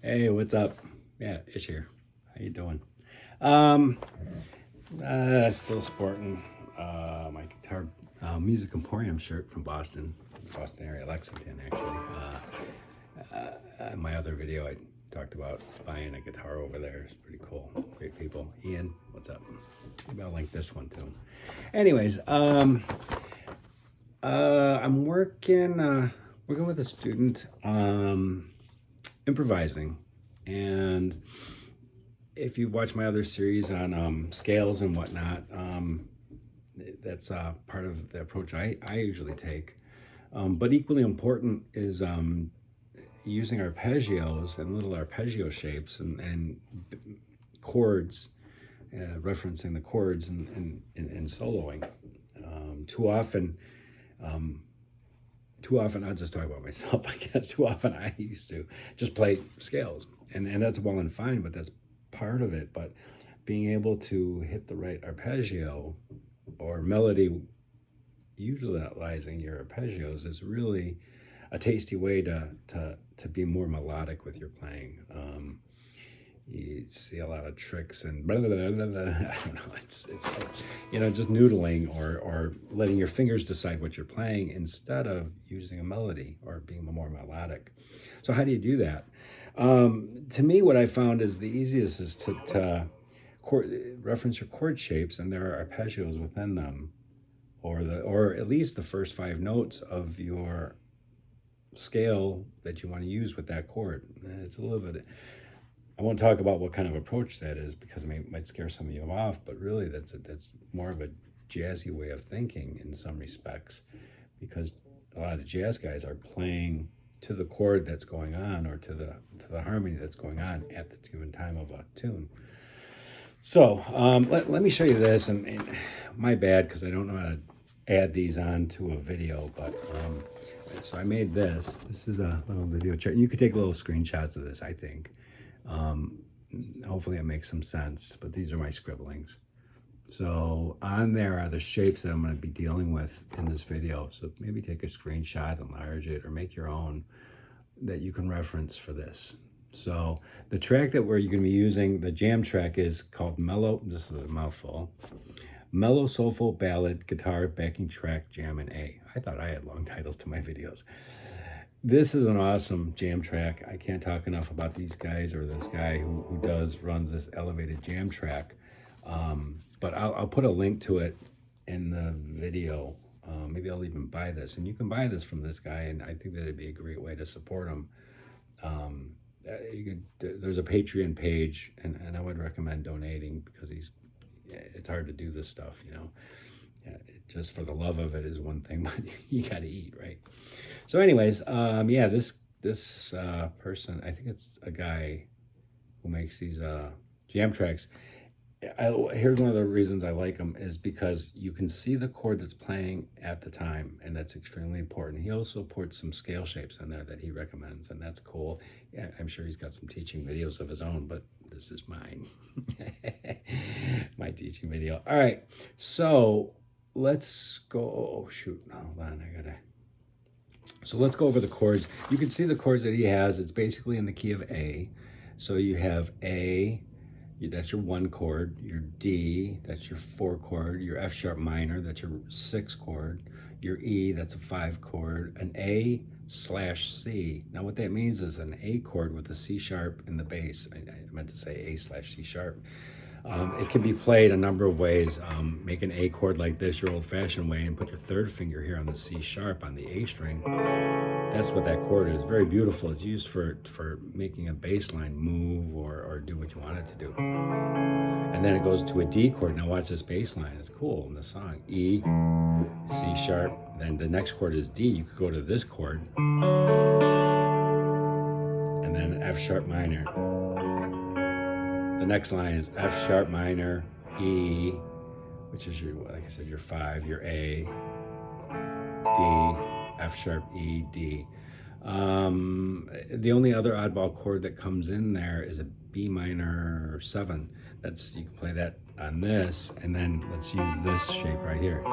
Hey, what's up? Yeah, Ish here. How you doing? Um, Still sporting my guitar music emporium shirt from Boston area, Lexington, actually. In my other video, I talked about buying a guitar over there. It's pretty cool. Great people. Ian, what's up? Maybe I'll link this one too. Anyways, I'm working with a student, improvising, and if you watch my other series on scales and whatnot, that's part of the approach I usually take. But equally important is using arpeggios and little arpeggio shapes and chords, referencing the chords and soloing. Too often, I'll just talk about myself, I guess. Too often I used to just play scales, and that's well and fine, but that's part of it. But being able to hit the right arpeggio or melody, utilizing your arpeggios, is really a tasty way to be more melodic with your playing. You see a lot of tricks and blah, blah, blah, blah, blah. I don't know. It's just noodling or letting your fingers decide what you're playing instead of using a melody or being more melodic. So how do you do that? To me, what I found is the easiest is to reference your chord shapes, and there are arpeggios within them, or at least the first 5 notes of your scale that you want to use with that chord. It's a little bit. I won't talk about what kind of approach that is because it might scare some of you off, but really that's more of a jazzy way of thinking in some respects, because a lot of jazz guys are playing to the chord that's going on or to the harmony that's going on at the given time of a tune. So let me show you this, and my bad because I don't know how to add these on to a video, but so I made this. This is a little video chart, and you could take little screenshots of this, I think. Hopefully it makes some sense, but these are my scribblings. So on there are the shapes that I'm going to be dealing with in this video. So maybe take a screenshot, enlarge it, or make your own that you can reference for this. So the track that you're going to be using, the jam track, is called Mellow. This is a mouthful. Mellow Soulful Ballad Guitar Backing Track Jam in A. I thought I had long titles to my videos. This is an awesome jam track. I can't talk enough about these guys, or this guy who runs this elevated jam track. But I'll put a link to it in the video. Maybe I'll even buy this, and you can buy this from this guy, and I think that it'd be a great way to support him. There's a Patreon page, and I would recommend donating because it's hard to do this stuff, just for the love of it is one thing, but you got to eat, right? So anyways, this person, I think it's a guy who makes these jam tracks. Here's one of the reasons I like him, is because you can see the chord that's playing at the time, and that's extremely important. He also puts some scale shapes in there that he recommends, and that's cool. Yeah, I'm sure he's got some teaching videos of his own, but this is mine. My teaching video. All right, so let's go. Oh shoot, hold on, So let's go over the chords. You can see the chords that he has. It's basically in the key of A. So you have A, that's your 1 chord. Your D, that's your 4 chord. Your F sharp minor, that's your 6 chord. Your E, that's a 5 chord. An A/C. Now what that means is an A chord with a C sharp in the bass. I meant to say A/C sharp. It can be played a number of ways. Make an A chord like this, your old-fashioned way, and put your 3rd finger here on the C sharp on the A string. That's what that chord is. Very beautiful. It's used for making a bass line move or do what you want it to do. And then it goes to a D chord. Now watch this bass line. It's cool in the song. E, C sharp. Then the next chord is D. You could go to this chord. And then F sharp minor. The next line is F sharp minor, E, which is your, like I said, your 5, your A, D, F sharp, E, D. The only other oddball chord that comes in there is a B minor 7. You can play that on this, and then let's use this shape right here.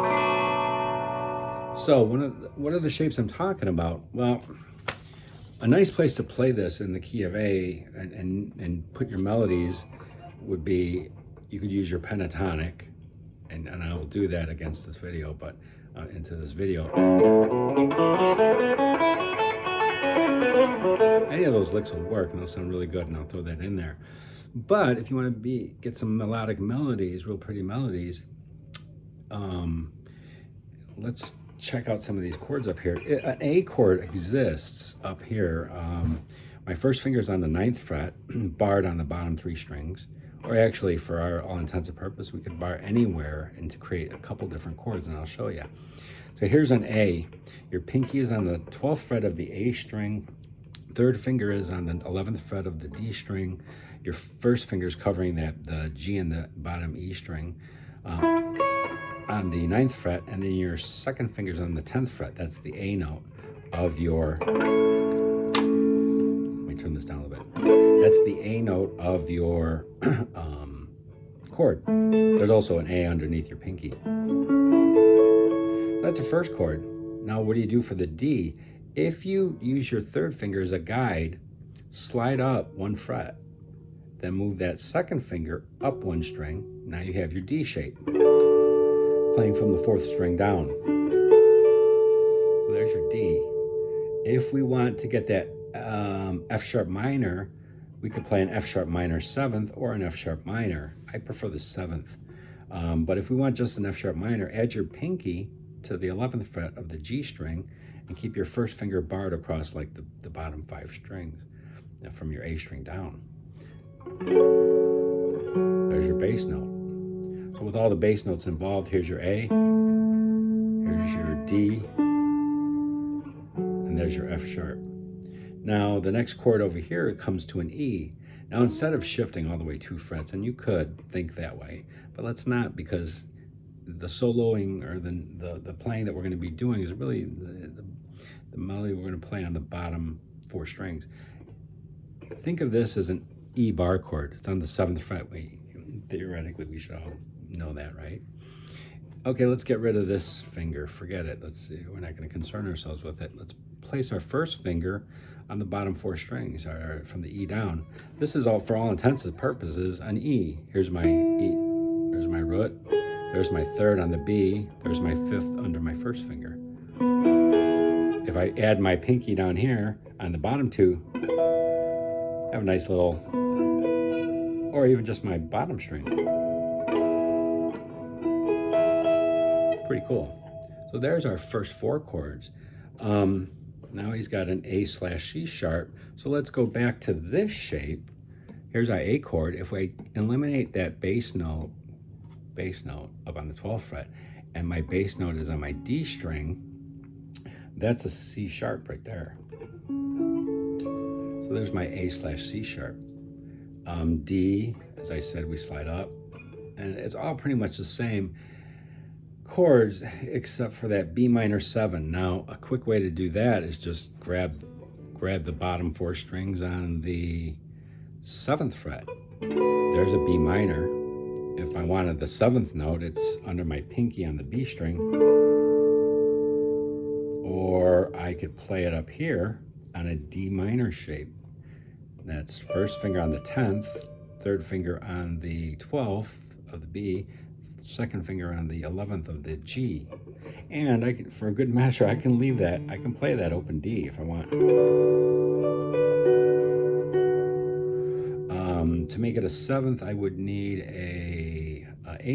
So what are the shapes I'm talking about? Well, a nice place to play this in the key of A and put your melodies would be, you could use your pentatonic, and I will do that against this video, but into this video. Any of those licks will work and they'll sound really good, and I'll throw that in there. But if you want to get some melodic melodies, real pretty melodies, let's check out some of these chords up here. An A chord exists up here. My first finger is on the 9th fret, barred on the bottom 3 strings. Or actually, for our all intents and purposes, we could bar anywhere and to create a couple different chords, and I'll show you. So here's an A. Your pinky is on the 12th fret of the A string. 3rd finger is on the 11th fret of the D string. Your first finger is covering the G and the bottom E string on the 9th fret, and then your second finger is on the 10th fret. That's the A note of your, let me turn this down a little bit. That's the A note of your chord. There's also an A underneath your pinky. So that's the first chord. Now what do you do for the D? If you use your 3rd finger as a guide, slide up 1 fret, then move that 2nd finger up 1 string. Now you have your D shape, playing from the 4th string down. So there's your D. If we want to get that F sharp minor, we could play an F sharp minor 7th or an F sharp minor. I prefer the 7th. But if we want just an F sharp minor, add your pinky to the 11th fret of the G string and keep your first finger barred across like the bottom 5 strings from your A string down. There's your bass note. So with all the bass notes involved, here's your A, here's your D, and there's your F sharp. Now the next chord over here comes to an E. Now instead of shifting all the way 2 frets, and you could think that way, but let's not, because the soloing or the playing that we're going to be doing is really the melody we're going to play on the bottom 4 strings. Think of this as an E bar chord. It's on the 7th fret. Theoretically, we should all know that, right? Okay, let's get rid of this finger. Forget it. Let's see. We're not going to concern ourselves with it. Let's place our first finger on the bottom 4 strings, or from the E down. This is all, for all intents and purposes, an E. Here's my E. There's my root. There's my 3rd on the B. There's my 5th under my first finger. If I add my pinky down here on the bottom 2, I have a nice little, or even just my bottom string. Pretty cool. So there's our first 4 chords. Now he's got an A/C sharp. So let's go back to this shape. Here's our A chord. If we eliminate that bass note up on the 12th fret, and my bass note is on my D string, that's a C sharp right there. So there's my A/C sharp. D, as I said, we slide up, and it's all pretty much the same chords except for that B minor 7. Now a quick way to do that is just grab the bottom 4 strings on the 7th fret. There's a B minor. If I wanted the 7th note, it's under my pinky on the B string, or I could play it up here on a D minor shape. That's first finger on the 10th, 3rd finger on the 12th of the B, 2nd finger on the 11th of the G. And I can, for a good measure, I can leave that. I can play that open D if I want. To make it a 7th, I would need a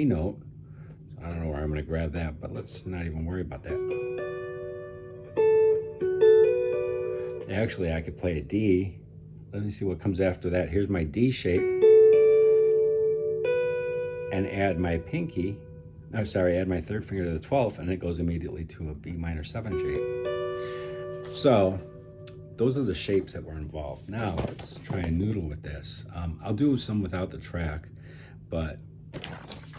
note. I don't know where I'm going to grab that, but let's not even worry about that. Actually, I could play a D. Let me see what comes after that. Here's my D shape. And add my pinky. No, sorry, add my 3rd finger to the 12th, and it goes immediately to a B minor 7 shape. So those are the shapes that were involved. Now let's try and noodle with this. I'll do some without the track, but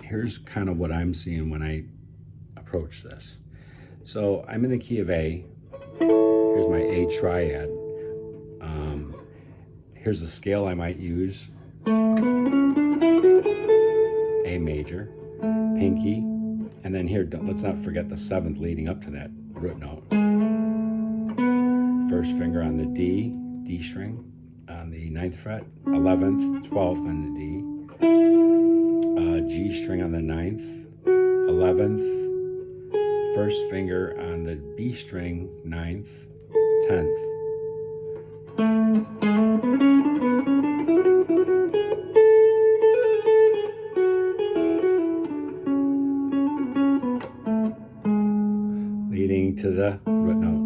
here's kind of what I'm seeing when I approach this. So I'm in the key of A. Here's my A triad. Here's the scale I might use. A major, pinky, and then here, let's not forget the 7th leading up to that root note. First finger on the D string on the 9th fret, 11th, 12th on the D, G string on the 9th, 11th, first finger on the B string, 9th, 10th. Leading to the root note.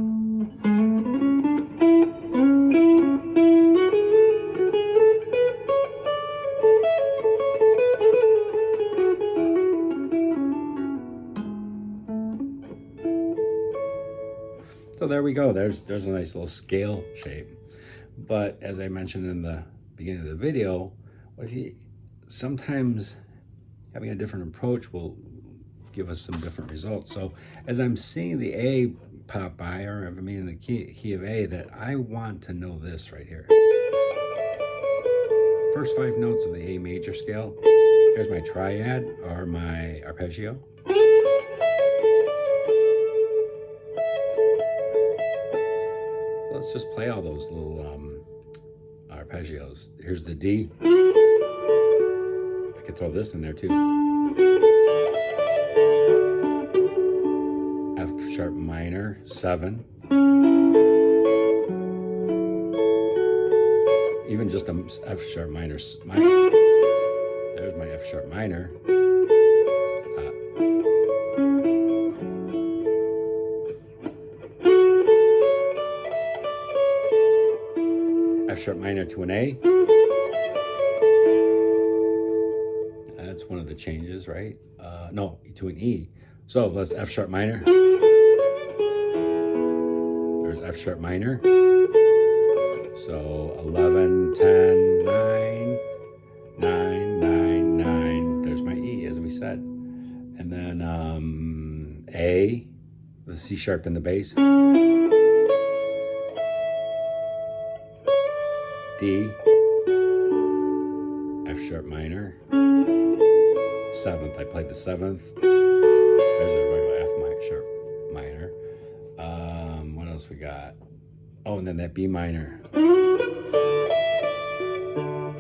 So there we go. There's a nice little scale shape. But as I mentioned in the beginning of the video, what if you sometimes having a different approach will give us some different results. So as I'm seeing the A pop by, or if I'm in the key of A, that I want to know this right here. First 5 notes of the A major scale. Here's my triad or my arpeggio. Let's just play all those little arpeggios. Here's the D. I could throw this in there too. F sharp minor, 7. Even just a F sharp minor. There's my F sharp minor. F sharp minor to an A. That's one of the changes, right? No, to an E. So let's F sharp minor. There's F sharp minor. So 11, 10, 9, 9, 9, 9. There's my E, as we said. And then A, the C sharp in the bass. D, F sharp minor, 7th. I played the 7th. There's a regular F sharp minor. What else we got? Oh, and then that B minor.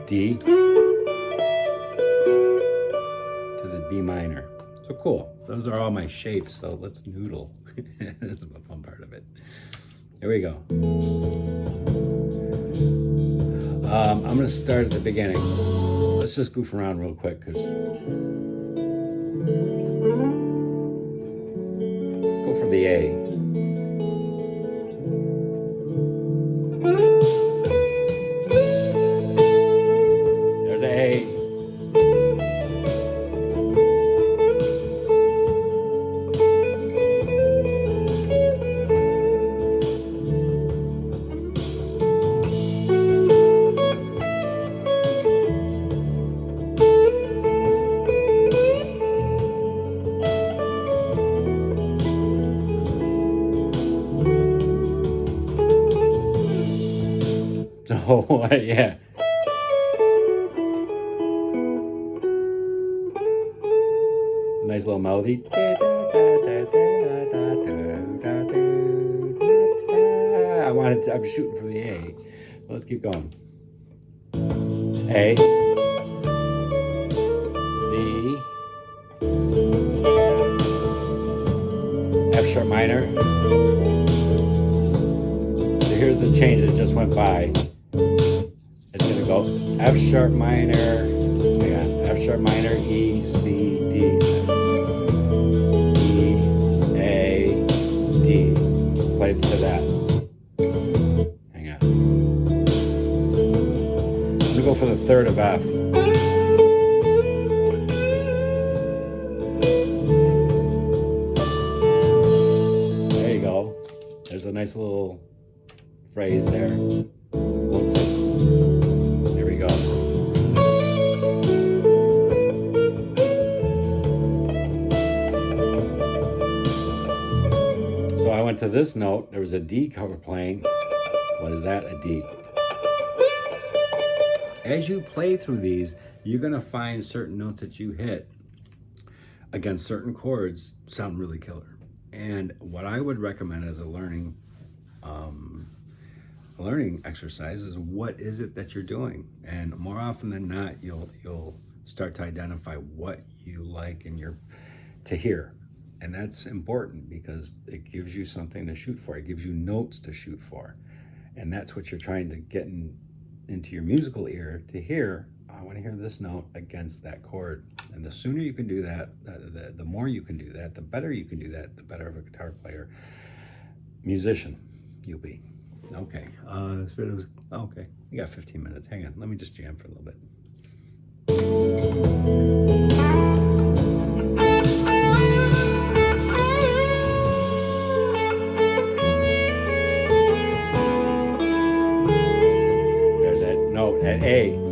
D to the B minor. So cool. Those are all my shapes. So let's noodle. This is the fun part of it. Here we go. I'm going to start at the beginning. Let's just goof around real quick because let's go for the A. There's A. Oh, yeah. Nice little melody. I'm shooting for the A. Let's keep going. A. B. F sharp minor. So here's the change that just went by. It's going to go F sharp minor, hang on, F sharp minor, E, C, D, E, A, D. Let's play to that. Hang on. I'm going to go for the 3rd of F. There you go. There's a nice little phrase there. What's this? Here we go. So I went to this note. There was a D cover playing. What is that? A D. As you play through these, you're going to find certain notes that you hit against certain chords sound really killer. And what I would recommend as a learning learning exercise is what is it that you're doing, and more often than not, you'll start to identify what you like in your to hear, and that's important because it gives you something to shoot for. It gives you notes to shoot for, and that's what you're trying to get into your musical ear to hear. I want to hear this note against that chord, and the sooner you can do that, the more you can do that, the better you can do that, the better of a guitar player, musician you'll be. Okay, this video's okay. We got 15 minutes. Hang on, let me just jam for a little bit. There's that note at A.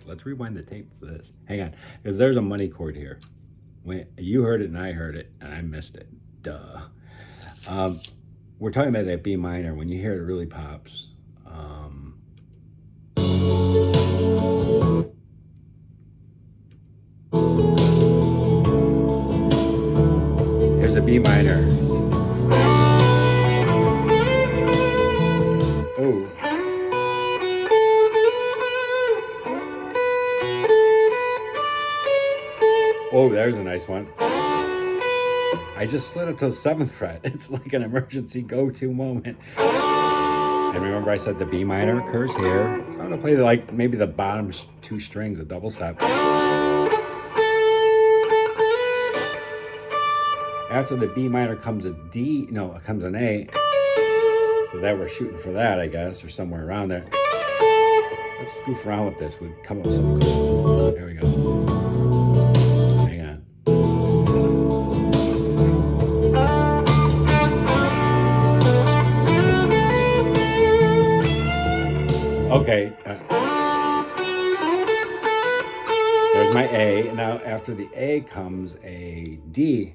Let's rewind the tape for this. Hang on, because there's a money chord here. When you heard it and I heard it, and I missed it. Duh. We're talking about that B minor. When you hear it, it really pops. Here's a B minor. Oh. Oh, there's a nice one. I just slid it to the 7th fret. It's like an emergency go-to moment. And remember I said the B minor occurs here. So I'm going to play like maybe the bottom 2 strings, a double step. After the B minor comes a D, no, it comes an A. So that we're shooting for that, I guess, or somewhere around there. Let's goof around with this. We'd come up with something cool. There we go. Okay, there's my A. Now after the A comes a D.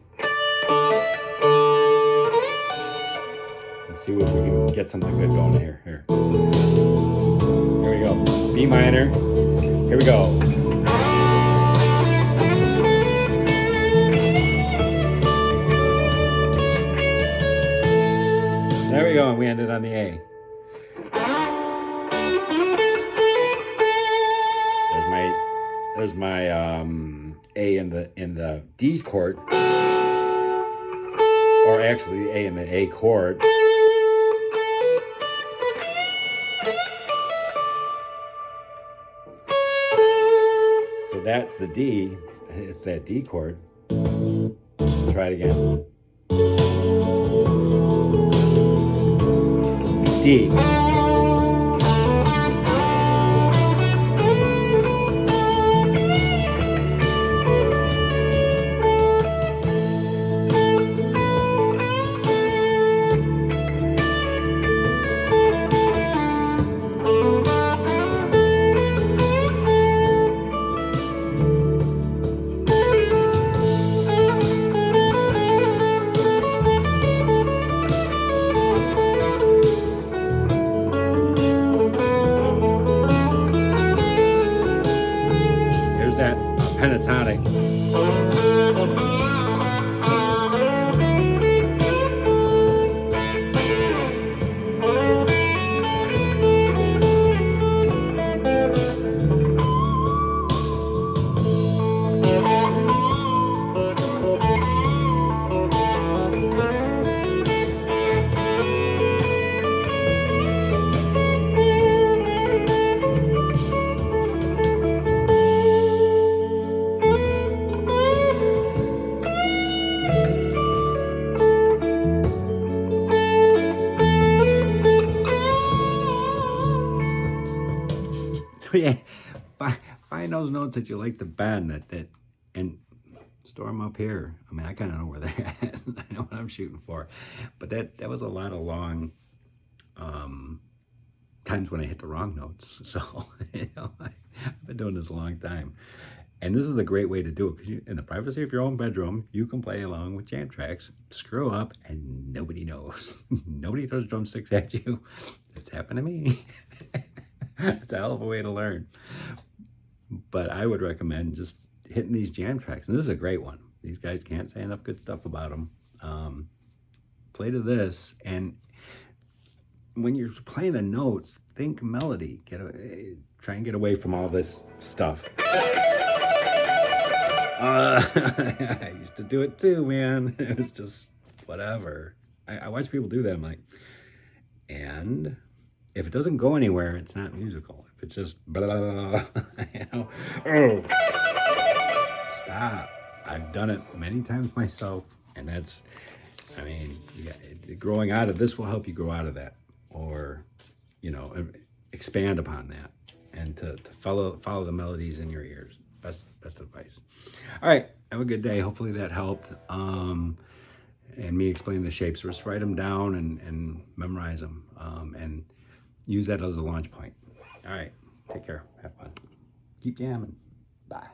Let's see if we can get something good going here. Here we go. B minor. Here we go. There we go, and we ended on the A. There's my A in the D chord, or actually the A in the A chord. So that's the D. It's that D chord. Try it again. D. That pentatonic. Yeah, find those notes that you like to bend and store them up here. I mean, I kind of know where they're at. I know what I'm shooting for. But that was a lot of long times when I hit the wrong notes. So, I've been doing this a long time. And this is a great way to do it, because in the privacy of your own bedroom, you can play along with jam tracks, screw up, and nobody knows. Nobody throws drumsticks at you. It's happened to me. It's a hell of a way to learn. But I would recommend just hitting these jam tracks. And this is a great one. These guys can't say enough good stuff about them. Play to this, and when you're playing the notes, think melody. Try and get away from all this stuff. I used to do it too, man. It was just whatever. I watch people do that. I'm like, and if it doesn't go anywhere, it's not musical. If it's just blah, blah, blah, oh, stop. I've done it many times myself, and that's, I mean, growing out of this will help you grow out of that, or, expand upon that, and to follow the melodies in your ears. Best advice. All right, have a good day. Hopefully that helped. And me explaining the shapes. Just write them down and memorize them, and use that as a launch point. All right, take care. Have fun. Keep jamming. Bye.